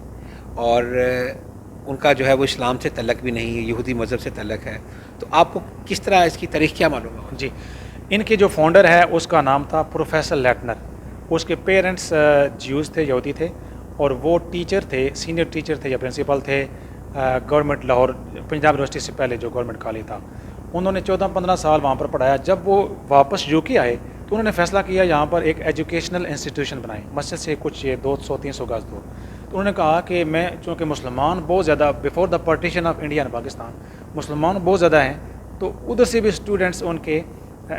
और उनका जो है वो इस्लाम से तल्लक भी नहीं है, यहूदी मज़हब से तल्लक है। तो आपको किस तरह इसकी तारीख क्या मालूम है? जी, इनके जो फाउंडर है उसका नाम था प्रोफेसर लेटनर। उसके पेरेंट्स ज्यूज़ थे, यहूदी थे, और वो टीचर थे, सीनियर टीचर थे या प्रिंसिपल थे गवर्नमेंट लाहौर, पंजाब यूनिवर्सिटी से पहले जो गवर्नमेंट कॉलेज था। उन्होंने 14-15 साल वहाँ पर पढ़ाया। जब वो वापस यूके आए तो उन्होंने फ़ैसला किया यहाँ पर एक एजुकेशनल इंस्टीट्यूशन बनाए, मस्जिद से कुछ ये 200-300 गज़ दूर। तो उन्होंने कहा कि मैं, चूँकि मुसलमान बहुत ज़्यादा, before the partition of India and Pakistan मुसलमान बहुत ज़्यादा हैं, तो उधर से भी स्टूडेंट्स उनके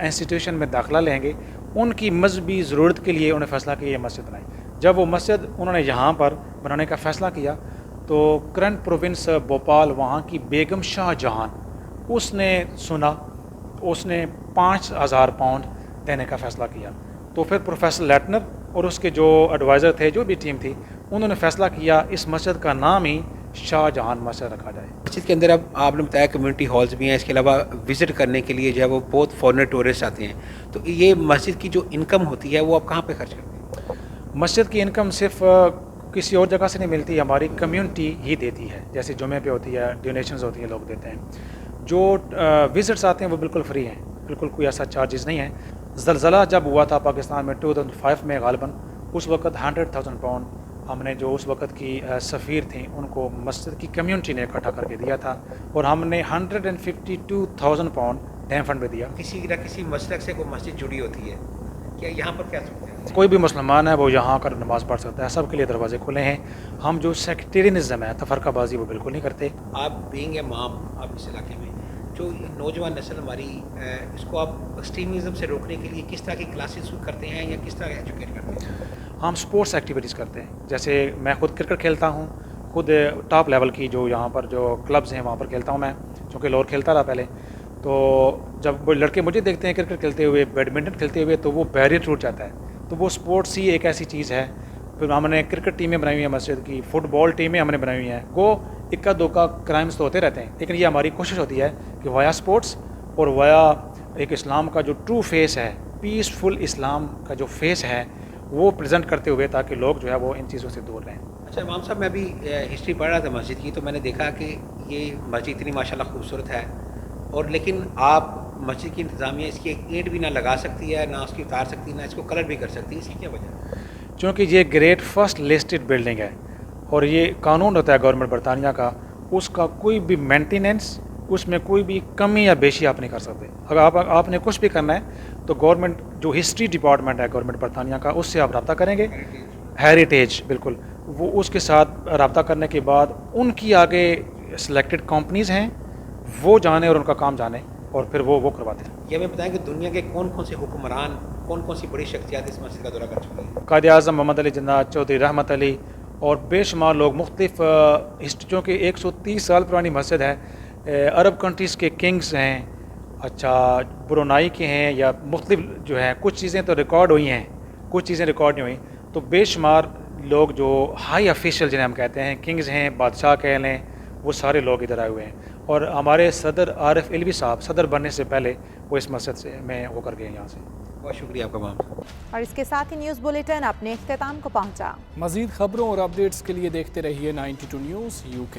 इंस्टीट्यूशन में दाखिला लेंगे। उनकी मजहबी ज़रूरत के लिए उन्होंने फ़ैसला किया ये मस्जिद बनाई। जब वो मस्जिद उन्होंने यहाँ पर बनाने का फ़ैसला किया तो करंट प्रोविंस भोपाल, वहाँ की बेगम शाह जहान, उसने सुना, उसने 5,000 पाउंड देने का फ़ैसला किया। तो फिर प्रोफेसर लेटनर और उसके जो एडवाइज़र थे, जो भी टीम थी, उन्होंने फ़ैसला किया इस मस्जिद का नाम ही शाहजहां मस्जिद रखा जाए। मस्जिद के अंदर अब आपने बताया कम्युनिटी हॉल्स भी हैं, इसके अलावा विज़िट करने के लिए जो है वो बहुत फॉरेनर टूरिस्ट आते हैं। तो ये मस्जिद की जो इनकम होती है वो आप कहाँ पे खर्च करते हैं? मस्जिद की इनकम सिर्फ किसी और जगह से नहीं मिलती, हमारी कम्युनिटी ही देती है। जैसे जुमे पे होती है, डोनेशंस होती हैं, लोग देते हैं। जो विज़िट्स आते हैं वो बिल्कुल फ्री हैं, बिल्कुल कोई ऐसा चार्जेस नहीं है। ज़लज़ला जब हुआ था पाकिस्तान में 2005 में गालिबन, उस वक़्त 100,000 पाउंड हमने जो उस वक़्त की सफ़ीर थी उनको मस्जिद की कम्युनिटी ने इकट्ठा करके दिया था, और हमने 152,000 पाउंड डैम फंड में दिया। किसी न किसी मसलक से कोई मस्जिद जुड़ी होती है क्या? यहाँ पर क्या सकते हैं? कोई भी मुसलमान है वो यहाँ आकर नमाज़ पढ़ सकता है, सबके लिए दरवाजे खुले हैं। हम जो सेक्टेरियनिज़म है, तफरकाबाजी, वो बिल्कुल नहीं करते। आप बीइंग ए माम, आप इस इलाके में जो नौजवान नस्ल हमारी, इसको आप एक्सट्रीमिज़म से रोकने के लिए किस तरह की क्लासेस करते हैं या किस तरह एजुकेट करते हैं? हम स्पोर्ट्स एक्टिविटीज़ करते हैं। जैसे मैं खुद क्रिकेट खेलता हूँ, खुद टॉप लेवल की जो यहाँ पर जो क्लब्स हैं वहाँ पर खेलता हूँ मैं, क्योंकि लाहौर खेलता रहा पहले। तो जब वो लड़के मुझे देखते हैं क्रिकेट खेलते हुए, बैडमिंटन खेलते हुए, तो वो बैरियर टूट जाता है। तो वो स्पोर्ट्स ही एक ऐसी चीज़ है। फिर हमने क्रिकेट टीमें बनाई हुई हैं मस्जिद की, फुटबॉल टीमें हमने बनाई हुई हैं। वो इक्का दुक्का क्राइम्स तो होते रहते हैं, लेकिन ये हमारी कोशिश होती है कि वाया स्पोर्ट्स और वाया एक इस्लाम का जो ट्रू फेस है, पीसफुल इस्लाम का जो फेस है, वो प्रेजेंट करते हुए, ताकि लोग जो है वो इन चीज़ों से दूर रहें। अच्छा इमाम साहब, मैं अभी हिस्ट्री पढ़ रहा था मस्जिद की, तो मैंने देखा कि ये मस्जिद इतनी माशाल्लाह खूबसूरत है, और लेकिन आप मस्जिद की इंतज़ामिया इसकी एक ईंट भी ना लगा सकती है, ना उसकी उतार सकती है, ना इसको कलर भी कर सकती है। इसकी क्या वजह है? क्योंकि ये ग्रेट फर्स्ट लिस्टेड बिल्डिंग है, और ये कानून होता है गवर्नमेंट बरतानिया का, उसका कोई भी मेंटेनेंस, उसमें कोई भी कमी या बेशी आप नहीं कर सकते। अगर आपने कुछ भी करना है तो गवर्नमेंट जो हिस्ट्री डिपार्टमेंट है गवर्नमेंट बरतानिया का, उससे आप रब्ता करेंगे, हेरिटेज बिल्कुल, वो उसके साथ रब्ता करने के बाद उनकी आगे सिलेक्टेड कंपनीज़ हैं, वो जाने और उनका काम जाने, और फिर वो करवाते हैं। ये हमें बताएं कि दुनिया के कौन कौन से हुक्मरान, कौन कौन सी बड़ी शख्सियात इस मस्जिद का दौरा कर चुके हैं? कायद आज़म मोहम्मद अली जिन्ना, चौधरी रहमत अली, और बेशुमार लोग मुख्तलिफ हिस्ट्रियों के 130 साल पुरानी मस्जिद है। अरब कंट्रीज़ के किंग्स हैं, अच्छा ब्रुनाई के हैं, या मुख्तलिफ जो हैं, कुछ चीज़ें तो रिकॉर्ड हुई हैं, कुछ चीज़ें रिकॉर्ड नहीं हुई। तो बेशुमार लोग जो हाई ऑफिशियल जिन्हें हम कहते हैं, किंग्स हैं, बादशाह कह लें, वो सारे लोग इधर आए हुए हैं। और हमारे सदर आरिफ इल्वी साहब सदर बनने से पहले वो इस मस्जिद से में होकर गए यहाँ से। बहुत शुक्रिया आपका मैम। और इसके साथ ही न्यूज़ बुलेटिन अपने इख्तिताम को पहुँचा। मज़ीद खबरों और अपडेट्स के लिए देखते रहिए 92 न्यूज़ UK।